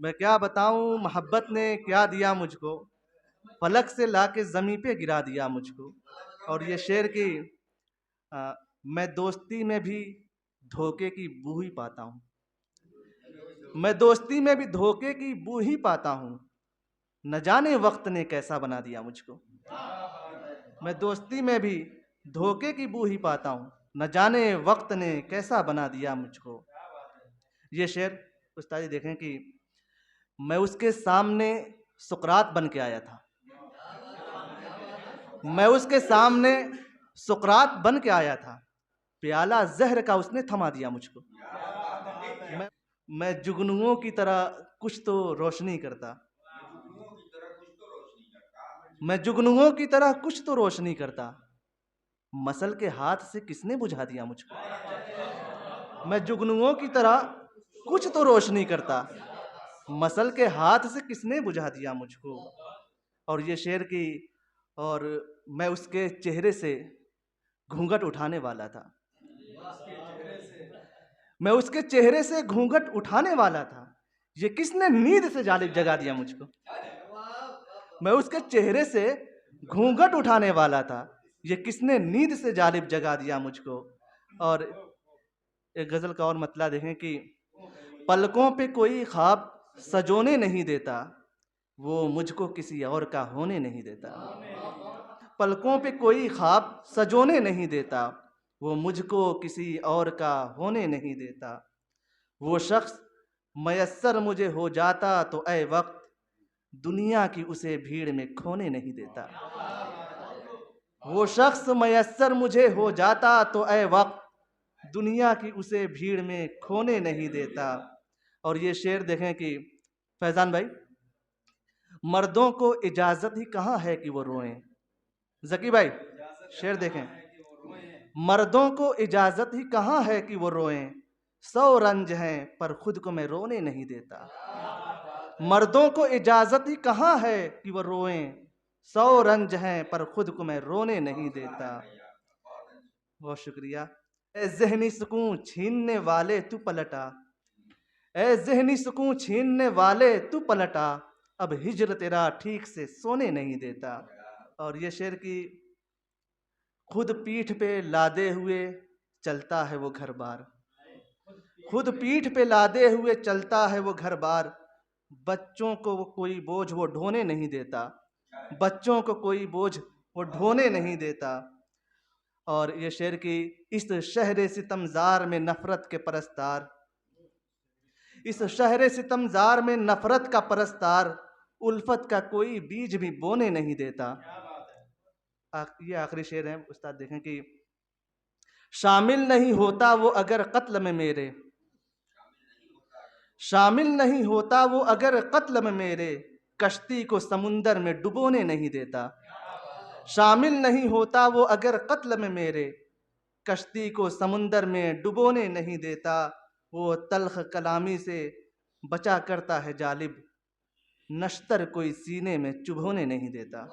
मैं क्या बताऊं मोहब्बत ने क्या दिया मुझको, पलक से लाके ज़मीं पे गिरा दिया मुझको। और ये शेर की मैं दोस्ती में भी धोखे की बू ही पाता हूँ। मैं दोस्ती में भी धोखे की बू ही पाता हूँ, न जाने वक्त ने कैसा बना दिया मुझको। मैं दोस्ती में भी धोखे की बू ही पाता हूँ, न जाने वक्त ने कैसा बना दिया मुझको। ये शेर उस्ताद जी देखें कि मैं उसके सामने सुकरात बन के आया था। मैं उसके सामने सुकरात बन के आया था, प्याला जहर का उसने थमा दिया मुझको। मैं, मैं जुगनुओं की तरह कुछ तो रोशनी करता। मैं जुगनुओं की तरह कुछ तो रोशनी करता, मसल के हाथ से किसने बुझा दिया मुझको। मैं जुगनुओं की तरह कुछ तो रोशनी करता, मसल के हाथ से किसने बुझा दिया मुझको। और ये शेर की, और मैं उसके चेहरे से घूंघट उठाने वाला था। मैं उसके चेहरे से घूंघट उठाने वाला था, ये किसने नींद से जालिब जगा दिया मुझको। मैं उसके चेहरे से घूंघट उठाने वाला था, ये किसने नींद से जालिब जगा दिया मुझको। और एक गजल का और मतला देखें कि पलकों पे कोई ख्वाब सजोने नहीं देता, वो मुझको किसी और का होने नहीं देता। पलकों पे कोई ख्वाब सजोने नहीं देता, वो मुझको किसी और का होने नहीं देता। वो शख्स मयस्सर मुझे हो जाता तो ऐ वक्त, दुनिया की उसे भीड़ में खोने नहीं देता। वो शख्स मयस्सर मुझे हो जाता तो ऐ वक्त, दुनिया की उसे भीड़ में खोने नहीं देता। और ये शेर देखें कि फैजान भाई, मर्दों को इजाजत ही कहाँ है कि वो रोएं। जकी भाई शेर देखें, मर्दों को इजाजत ही कहाँ है कि वो रोएं, 100 रंज हैं पर खुद को मैं रोने नहीं देता। मर्दों को इजाजत ही कहाँ है कि वो रोएं, 100 रंज हैं पर खुद को मैं रोने नहीं देता। बहुत शुक्रिया। ए ज़हनी सुकून छीनने वाले तू पलटा, ए ज़हनी सुकून छीनने वाले तू पलटा, अब हिज्र तेरा ठीक से सोने नहीं देता। और ये शेर की, खुद पीठ पे लादे हुए चलता है वो घर बार, खुद पीठ पे लादे हुए चलता है वो घर बार, बच्चों को वो कोई बोझ वो ढोने नहीं देता, बच्चों को कोई बोझ वो ढोने नहीं देता। और ये शेर की, इस शहर सितमजार में नफरत के परस्तार, इस शहर सितमजार में नफरत का परस्तार, उल्फत का कोई बीज भी बोने नहीं देता। ये आखिरी शेर है उस्ताद देखें कि शामिल नहीं होता वो अगर कत्ल में मेरे, शामिल नहीं होता वो अगर कत्ल में मेरे, कश्ती को समुंदर में डुबोने नहीं देता। शामिल नहीं होता वो अगर कत्ल में मेरे, कश्ती को समुंदर में डुबोने नहीं देता। वो तल्ख कलामी से बचा करता है जालिब, नश्तर कोई सीने में चुभोने नहीं देता।